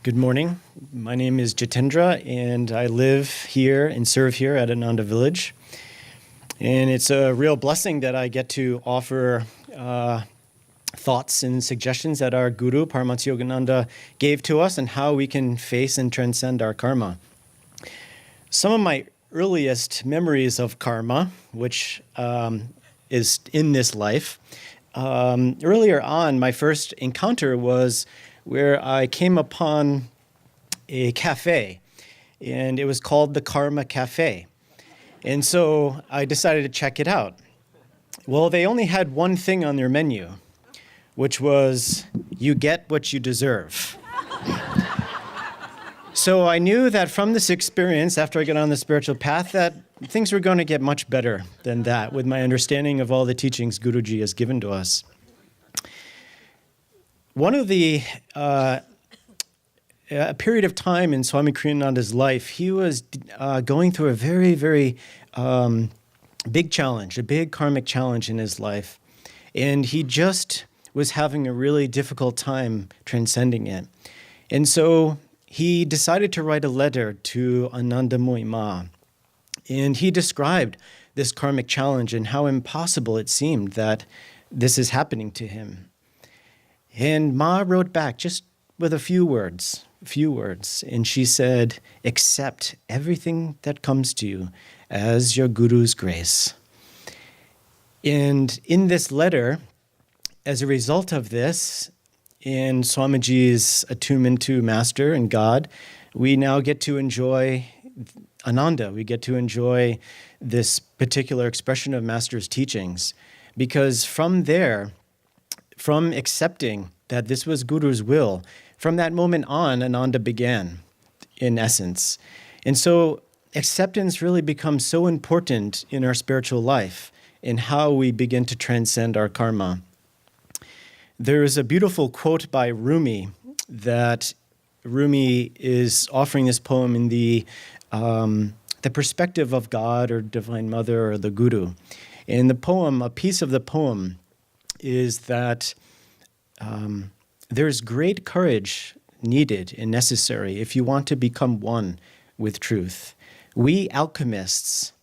Good morning. My name is Jitendra, and I live here and serve here at Ananda Village. And it's a real blessing that I get to offer thoughts and suggestions that our Guru, Paramahansa Yogananda, gave to us on how we can face and transcend our karma. Some of my earliest memories of karma, which is in this life, earlier on, my first encounter was where I came upon a cafe, and it was called the Karma Cafe. And so I decided to check it out. Well, they only had one thing on their menu, which was, you get what you deserve. So I knew that from this experience, after I got on the spiritual path, that things were going to get much better than that with my understanding of all the teachings Guruji has given to us. One of the a period of time in Swami Kriyananda's life, he was going through a very, very big challenge, a big karmic challenge in his life. And he just was having a really difficult time transcending it. And so he decided to write a letter to Ananda Ma. And he described this karmic challenge and how impossible it seemed that this is happening to him. And Ma wrote back just with a few words, and she said, accept everything that comes to you as your Guru's grace. And in this letter, as a result of this, in Swamiji's attunement to Master and God, we now get to enjoy Ananda. We get to enjoy this particular expression of Master's teachings. Because from there, from accepting that this was Guru's will, from that moment on, Ananda began, in essence. And so acceptance really becomes so important in our spiritual life, in how we begin to transcend our karma. There is a beautiful quote by Rumi that Rumi is offering this poem in the perspective of God or Divine Mother or the Guru. In the poem, a piece of the poem is that there's great courage needed and necessary if you want to become one with truth. We alchemists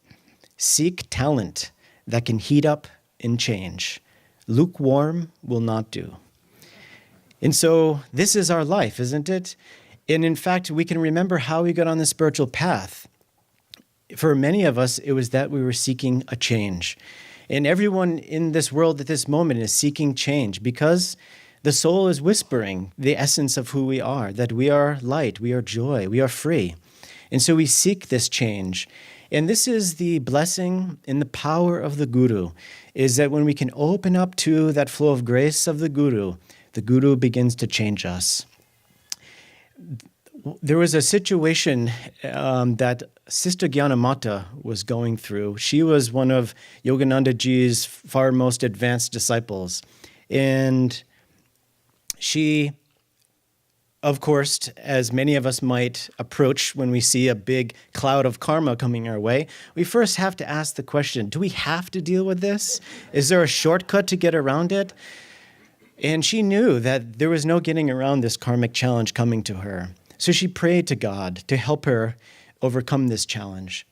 seek talent that can heat up and change. Lukewarm will not do. And so this is our life, isn't it? And in fact, we can remember how we got on the spiritual path. For many of us, it was that we were seeking a change. And everyone in this world at this moment is seeking change because the soul is whispering the essence of who we are, that we are light, we are joy, we are free. And so we seek this change. And this is the blessing and the power of the Guru, is that when we can open up to that flow of grace of the Guru begins to change us. There was a situation that Sister Gyanamata was going through. She was one of Yoganandaji's far most advanced disciples. And she, of course, as many of us might approach when we see a big cloud of karma coming our way, we first have to ask the question, do we have to deal with this? Is there a shortcut to get around it? And she knew that there was no getting around this karmic challenge coming to her. So she prayed to God to help her overcome this challenge.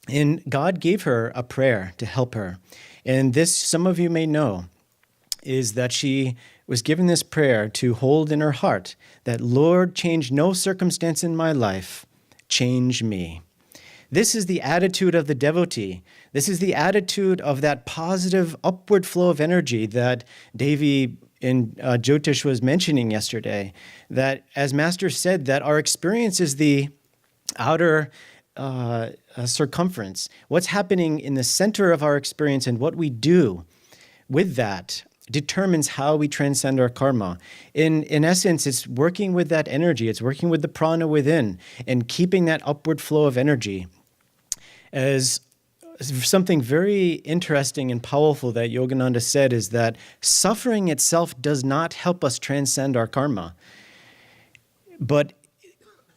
And God gave her a prayer to help her. And this, some of you may know, is that she was given this prayer to hold in her heart that, Lord, change no circumstance in my life, change me. This is the attitude of the devotee. This is the attitude of that positive upward flow of energy that Devi in Jyotish was mentioning yesterday, that as Master said, that our experience is the outer circumference. What's happening in the center of our experience and what we do with that determines how we transcend our karma. In essence, it's working with that energy. It's working with the prana within and keeping that upward flow of energy. As something very interesting and powerful that Yogananda said is that suffering itself does not help us transcend our karma. But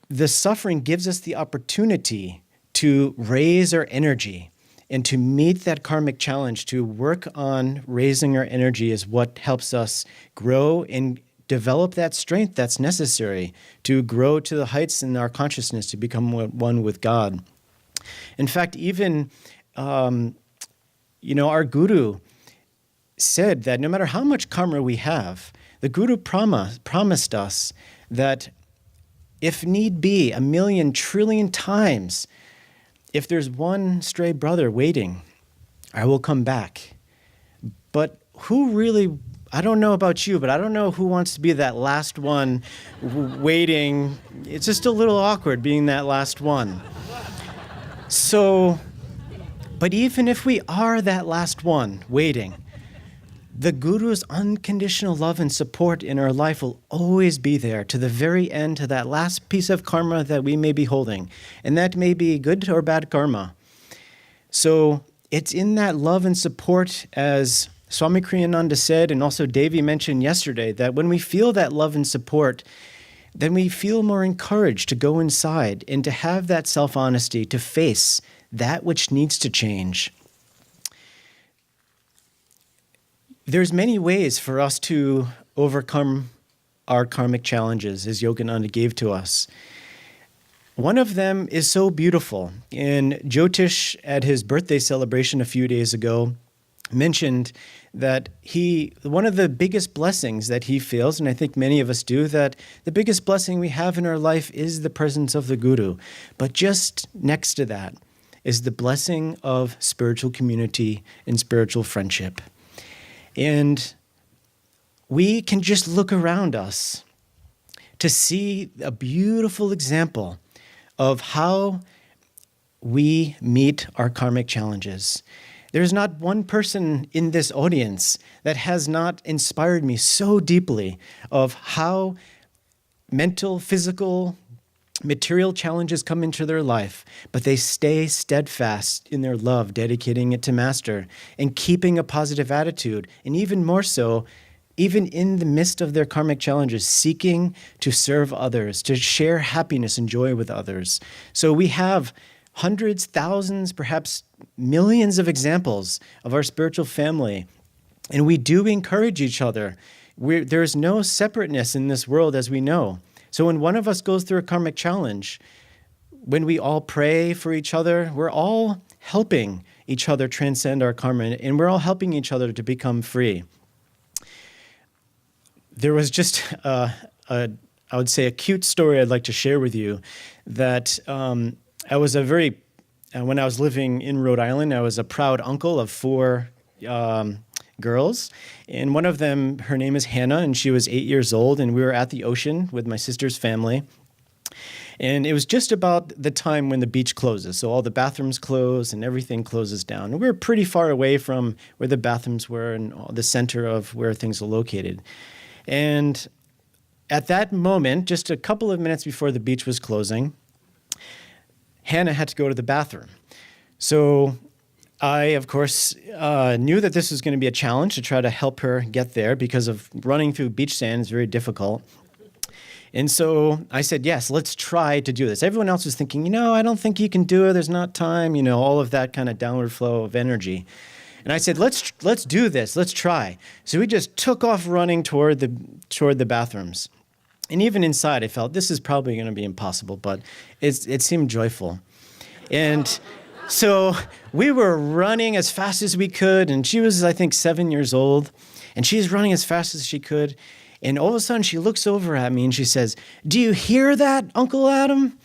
the suffering gives us the opportunity to raise our energy and to meet that karmic challenge, to work on raising our energy is what helps us grow and develop that strength that's necessary to grow to the heights in our consciousness, to become one with God. In fact, even, our Guru said that no matter how much karma we have, the Guru promised us that if need be, 1,000,000 trillion times, if there's one stray brother waiting, I will come back. But who really, I don't know about you, but I don't know who wants to be that last one waiting. It's just a little awkward being that last one. So, but even if we are that last one waiting, the Guru's unconditional love and support in our life will always be there to the very end, to that last piece of karma that we may be holding. And that may be good or bad karma. So it's in that love and support, as Swami Kriyananda said, and also Devi mentioned yesterday, that when we feel that love and support, then we feel more encouraged to go inside and to have that self-honesty, to face that which needs to change. There's many ways for us to overcome our karmic challenges, as Yogananda gave to us. One of them is so beautiful. And Jyotish, at his birthday celebration a few days ago, mentioned that one of the biggest blessings that he feels, and I think many of us do, that the biggest blessing we have in our life is the presence of the Guru. But just next to that is the blessing of spiritual community and spiritual friendship. And we can just look around us to see a beautiful example of how we meet our karmic challenges. There's not one person in this audience that has not inspired me so deeply of how mental, physical, material challenges come into their life, but they stay steadfast in their love, dedicating it to Master and keeping a positive attitude. And even more so, even in the midst of their karmic challenges, seeking to serve others, to share happiness and joy with others. So we have hundreds, thousands, perhaps millions of examples of our spiritual family. And we do encourage each other. There's no separateness in this world, as we know. So when one of us goes through a karmic challenge, when we all pray for each other, we're all helping each other transcend our karma, and we're all helping each other to become free. There was just I would say a cute story I'd like to share with you, that when I was living in Rhode Island, I was a proud uncle of 4 girls. And one of them, her name is Hannah, and she was 8 years old, and we were at the ocean with my sister's family. And it was just about the time when the beach closes. So all the bathrooms close and everything closes down. And we were pretty far away from where the bathrooms were and the center of where things are located. And at that moment, just a couple of minutes before the beach was closing, Hannah had to go to the bathroom. So I, of course, knew that this was going to be a challenge to try to help her get there, because of running through beach sand is very difficult. And so I said, yes, let's try to do this. Everyone else was thinking, I don't think you can do it. There's not time, all of that kind of downward flow of energy. And I said, let's do this. Let's try. So we just took off running toward the bathrooms. And even inside, I felt this is probably going to be impossible, but it seemed joyful. And so we were running as fast as we could, and she was, I think, 7 years old, and she's running as fast as she could. And all of a sudden, she looks over at me and she says, "Do you hear that, Uncle Adam?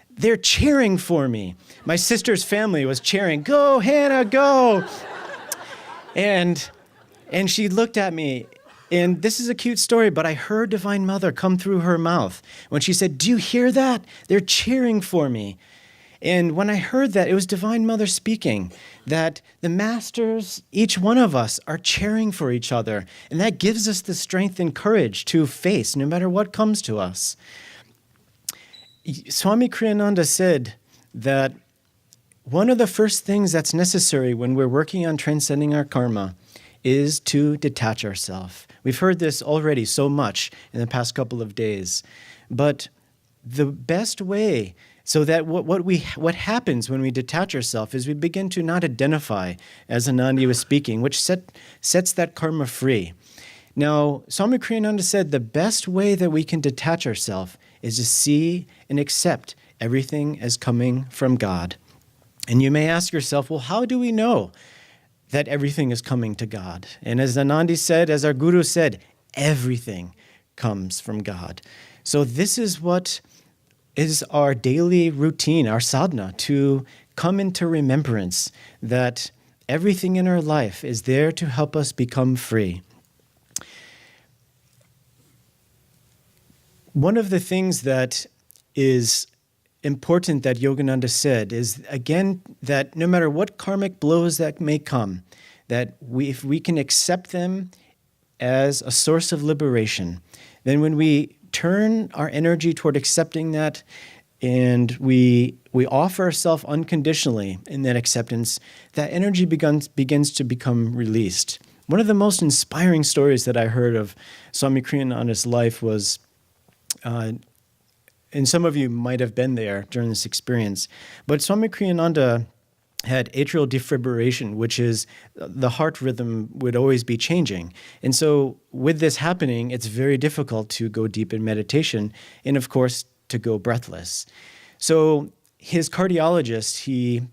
They're cheering for me." My sister's family was cheering, "Go, Hannah, go." And she looked at me, and this is a cute story, but I heard Divine Mother come through her mouth when she said, "Do you hear that? They're cheering for me." And when I heard that, it was Divine Mother speaking, that the masters, each one of us, are cheering for each other. And that gives us the strength and courage to face no matter what comes to us. Swami Kriyananda said that one of the first things that's necessary when we're working on transcending our karma is to detach ourselves. We've heard this already so much in the past couple of days. But the best way, so that what happens when we detach ourselves is we begin to not identify, as Anandi was speaking, which sets that karma free. Now, Swami Kriyananda said the best way that we can detach ourselves is to see and accept everything as coming from God. And you may ask yourself, well, how do we know that everything is coming to God? And as Anandi said, as our Guru said, everything comes from God. So this is what is our daily routine, our sadhana, to come into remembrance that everything in our life is there to help us become free. One of the things that is important that Yogananda said is, again, that no matter what karmic blows that may come, that if we can accept them as a source of liberation, then when we turn our energy toward accepting that and we offer ourselves unconditionally in that acceptance, that energy begins to become released. One of the most inspiring stories that I heard of Swami Kriyananda's life was, and some of you might have been there during this experience, but Swami Kriyananda had atrial defibrillation, which is the heart rhythm would always be changing. And so with this happening, it's very difficult to go deep in meditation and, of course, to go breathless. So his cardiologist, he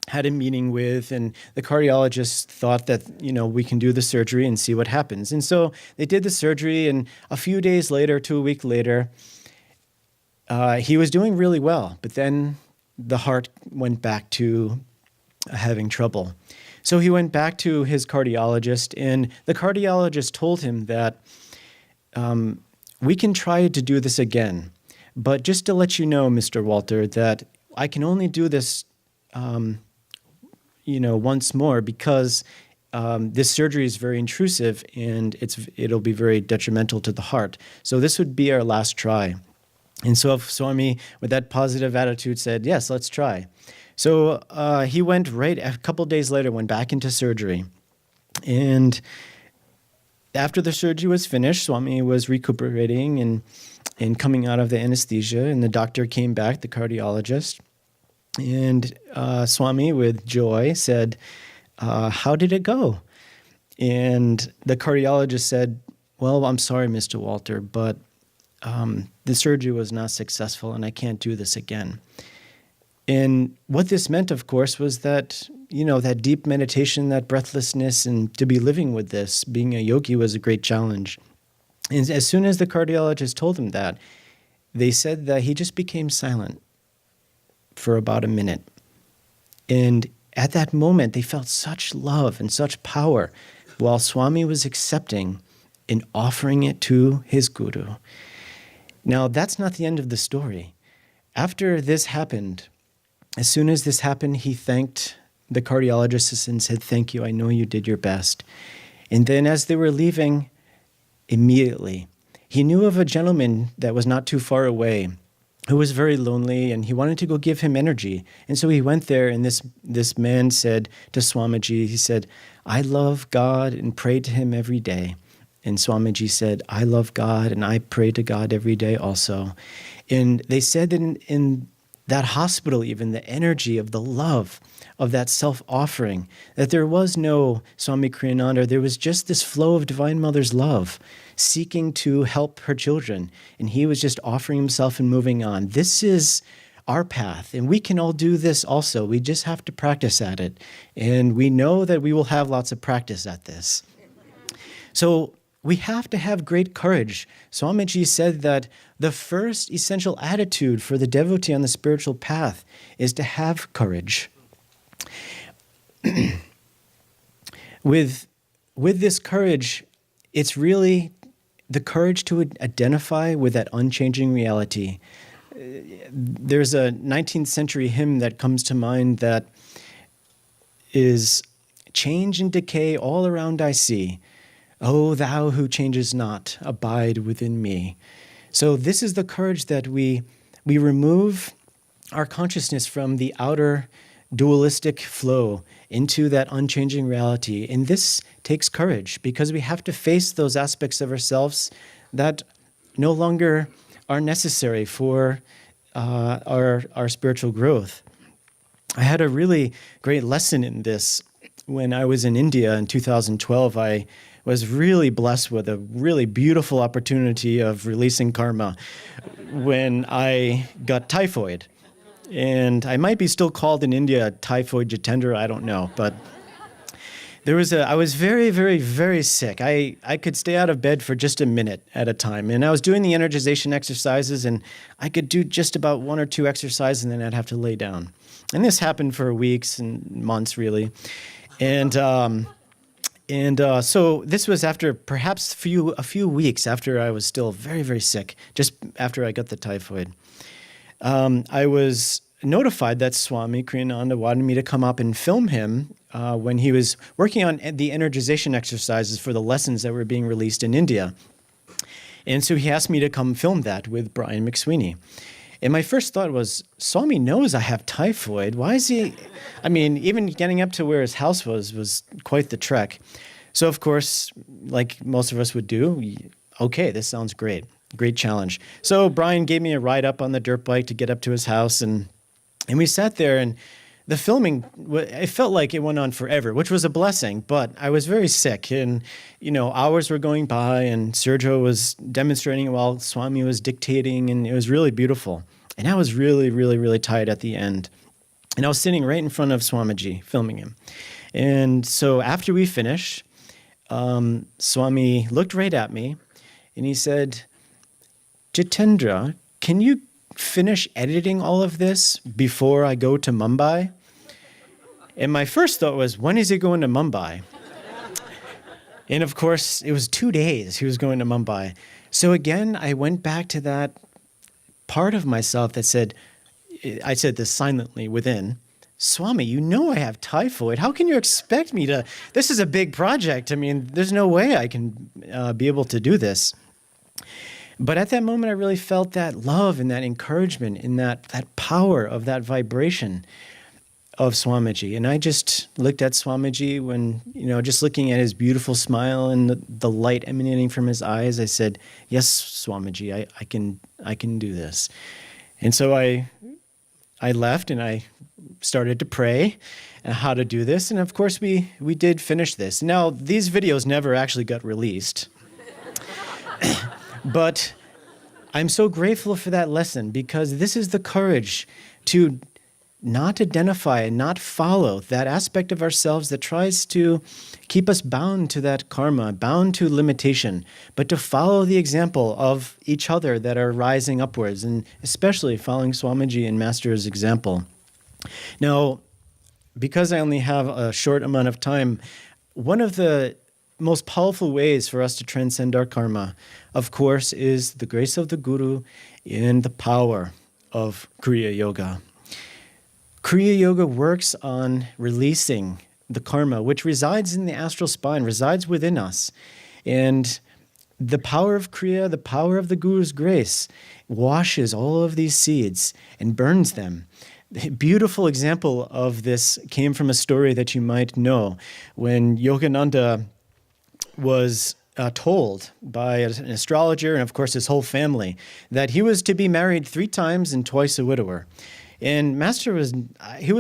had a meeting with, and the cardiologist thought that, we can do the surgery and see what happens. And so they did the surgery, and a few days later, to a week later, he was doing really well, but then the heart went back to having trouble. So he went back to his cardiologist, and the cardiologist told him that we can try to do this again, but just to let you know, Mr. Walter, that I can only do this, once more because this surgery is very intrusive and it'll be very detrimental to the heart. So this would be our last try. And so Swami, with that positive attitude, said, yes, let's try. So he went a couple days later, went back into surgery. And after the surgery was finished, Swami was recuperating and coming out of the anesthesia. And the doctor came back, the cardiologist. And Swami, with joy, said, how did it go? And the cardiologist said, well, I'm sorry, Mr. Walter, but the surgery was not successful and I can't do this again. And what this meant, of course, was that, that deep meditation, that breathlessness, and to be living with this, being a yogi was a great challenge. And as soon as the cardiologist told him that, they said that he just became silent for about a minute. And at that moment, they felt such love and such power while Swami was accepting and offering it to his guru. Now, that's not the end of the story. After this happened, as soon as this happened, he thanked the cardiologist and said, thank you, I know you did your best. And then as they were leaving, immediately, he knew of a gentleman that was not too far away who was very lonely, and he wanted to go give him energy. And so he went there, and this man said to Swamiji, he said, I love God and pray to him every day. And Swamiji said, I love God and I pray to God every day also. And they said that in that hospital, even the energy of the love of that self-offering, that there was no Swami Kriyananda, there was just this flow of Divine Mother's love, seeking to help her children. And he was just offering himself and moving on. This is our path, and we can all do this also. We just have to practice at it. And we know that we will have lots of practice at this. So we have to have great courage. Swamiji said that the first essential attitude for the devotee on the spiritual path is to have courage. With this courage, it's really the courage to identify with that unchanging reality. There's a 19th century hymn that comes to mind that is, change and decay all around I see. O thou who changes not, abide within me. So this is the courage that we remove our consciousness from the outer dualistic flow into that unchanging reality. And this takes courage because we have to face those aspects of ourselves that no longer are necessary for our spiritual growth. I had a really great lesson in this when I was in India in 2012. I was really blessed with a really beautiful opportunity of releasing karma when I got typhoid. And I might be still called in India Typhoid Jitendra, I don't know. But I was very, very, very sick. I could stay out of bed for just a minute at a time. And I was doing the energization exercises, and I could do just about 1 or 2 exercises, and then I'd have to lay down. And this happened for weeks and months, really. And so this was after perhaps a few weeks after I was still very, very sick, just after I got the typhoid. I was notified that Swami Kriyananda wanted me to come up and film him when he was working on the energization exercises for the lessons that were being released in India. And so he asked me to come film that with Brian McSweeney. And my first thought was, Swami knows I have typhoid. Why is he? I mean, even getting up to where his house was quite the trek. So, of course, like most of us would do, okay, this sounds great. Great challenge. So Brian gave me a ride up on the dirt bike to get up to his house, and we sat there, and the filming, it felt like it went on forever, which was a blessing, but I was very sick, and, hours were going by, and Sergio was demonstrating while Swami was dictating, and it was really beautiful. And I was really, really, really tired at the end. And I was sitting right in front of Swamiji, filming him. And so after we finished, Swami looked right at me, and he said, Jitendra, can you finish editing all of this before I go to Mumbai? And my first thought was, when is he going to Mumbai? And of course, it was 2 days he was going to Mumbai. So again, I went back to that part of myself that said, I said this silently within, Swami, you know I have typhoid. How can you expect me to, this is a big project. I mean, there's no way I can be able to do this. But at that moment, I really felt that love and that encouragement and that power of that vibration of Swamiji. And I just looked at Swamiji when, just looking at his beautiful smile and the light emanating from his eyes, I said, yes, Swamiji, I can do this. And so I left and I started to pray how to do this. And of course, we did finish this. Now, these videos never actually got released. But I'm so grateful for that lesson, because this is the courage to not identify and not follow that aspect of ourselves that tries to keep us bound to that karma, bound to limitation, but to follow the example of each other that are rising upwards, and especially following Swamiji and Master's example. Now, because I only have a short amount of time, one of the most powerful ways for us to transcend our karma, of course, is the grace of the Guru and the power of Kriya Yoga. Kriya Yoga works on releasing the karma, which resides in the astral spine, resides within us. And the power of Kriya, the power of the Guru's grace, washes all of these seeds and burns them. A beautiful example of this came from a story that you might know, when Yogananda was told by an astrologer and, of course, his whole family that he was to be married 3 times and twice a widower. And Master was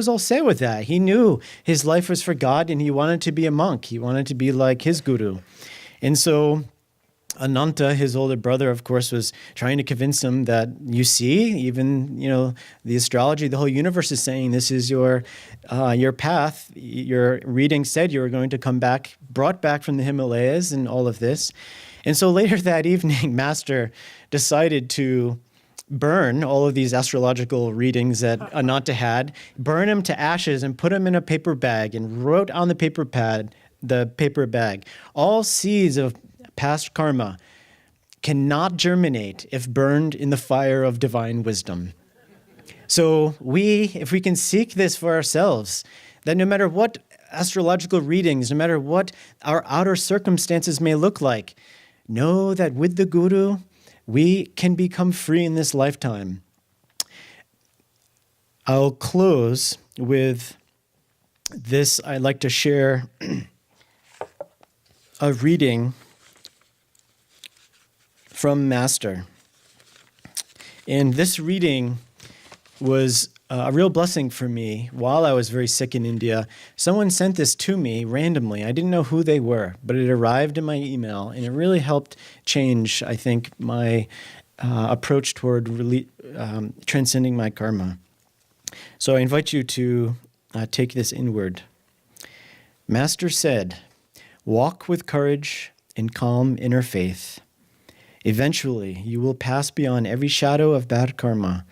all set with that. He knew his life was for God, and he wanted to be a monk. He wanted to be like his guru. And so Ananta, his older brother, of course, was trying to convince him that, you see, even, the astrology, the whole universe is saying this is your path. Your reading said you were going to come back, brought back from the Himalayas and all of this. And so later that evening, Master decided to burn all of these astrological readings that Ananta had, burn them to ashes and put them in a paper bag, and wrote on the paper bag, all seeds of past karma cannot germinate if burned in the fire of divine wisdom. So if we can seek this for ourselves, that no matter what astrological readings, no matter what our outer circumstances may look like, know that with the Guru, we can become free in this lifetime. I'll close with this. I'd like to share a reading from Master. And this reading was a real blessing for me while I was very sick in India. Someone sent this to me randomly. I didn't know who they were, but it arrived in my email, and it really helped change, I think, my approach toward transcending my karma. So I invite you to take this inward. Master said, "Walk with courage and calm inner faith. Eventually, you will pass beyond every shadow of bad karma,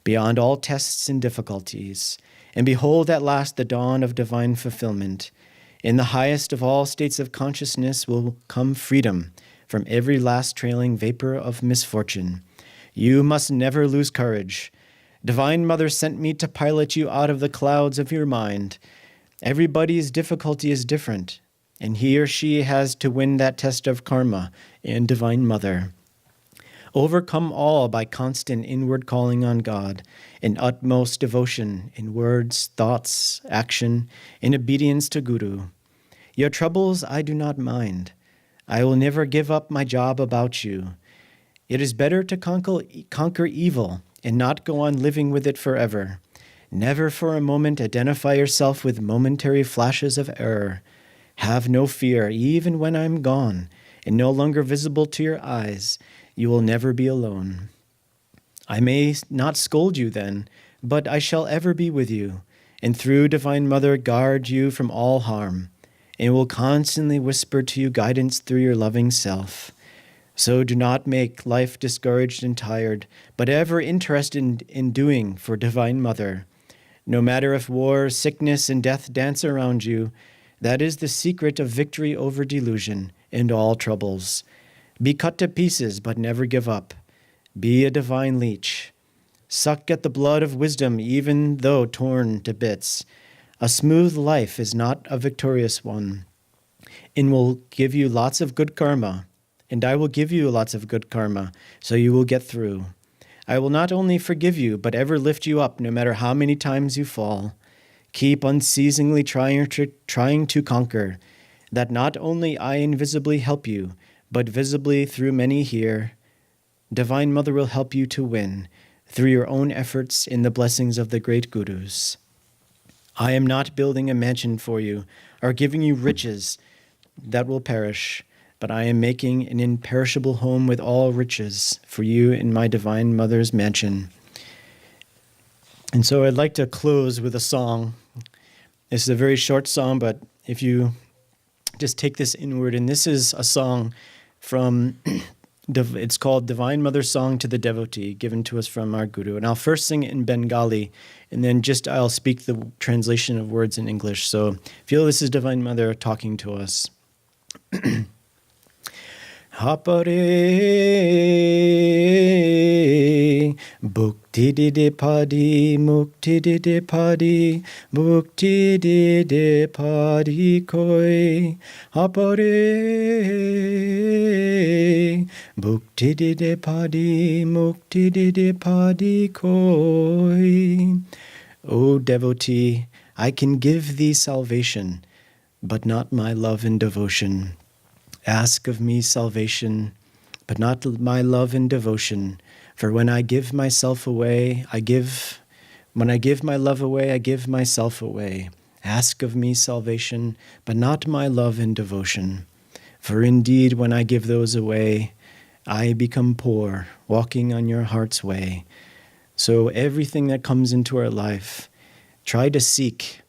beyond all tests and difficulties, and behold at last the dawn of divine fulfillment. In the highest of all states of consciousness will come freedom from every last trailing vapor of misfortune. You must never lose courage. Divine Mother sent me to pilot you out of the clouds of your mind. Everybody's difficulty is different, and he or she has to win that test of karma and Divine Mother. Overcome all by constant inward calling on God, in utmost devotion in words, thoughts, action, in obedience to Guru. Your troubles I do not mind. I will never give up my job about you. It is better to conquer evil and not go on living with it forever. Never for a moment identify yourself with momentary flashes of error. Have no fear, even when I am gone and no longer visible to your eyes. You will never be alone. I may not scold you then, but I shall ever be with you, and through Divine Mother guard you from all harm, and will constantly whisper to you guidance through your loving self. So do not make life discouraged and tired, but ever interested in doing for Divine Mother. No matter if war, sickness, and death dance around you, that is the secret of victory over delusion and all troubles. Be cut to pieces, but never give up. Be a divine leech. Suck at the blood of wisdom, even though torn to bits. A smooth life is not a victorious one, and will give you lots of good karma. And I will give you lots of good karma, so you will get through. I will not only forgive you, but ever lift you up, no matter how many times you fall. Keep unceasingly trying to conquer, that not only I invisibly help you, but visibly through many here, Divine Mother will help you to win, through your own efforts in the blessings of the great Gurus. I am not building a mansion for you, or giving you riches that will perish, but I am making an imperishable home with all riches for you in my Divine Mother's mansion." And so I'd like to close with a song. This is a very short song, but if you just take this inward, and this is a song from, it's called Divine Mother's Song to the Devotee, given to us from our Guru. And I'll first sing it in Bengali, and then I'll speak the translation of words in English. So feel this is Divine Mother talking to us. Hapare bhukti dide padi mukti dide padi bhukti dide padi koi Hapare bhukti dide padi mukti dide padi koi. O devotee, I can give thee salvation, but not my love and devotion. Ask of me salvation, but not my love and devotion. For when I give myself away, when I give my love away, I give myself away. Ask of me salvation, but not my love and devotion. For indeed, when I give those away, I become poor, walking on your heart's way. So everything that comes into our life, try to seek,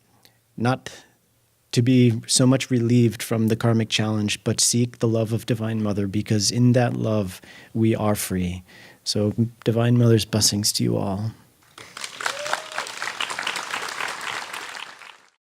not to be so much relieved from the karmic challenge, but seek the love of Divine Mother, because in that love we are free. So Divine Mother's blessings to you all.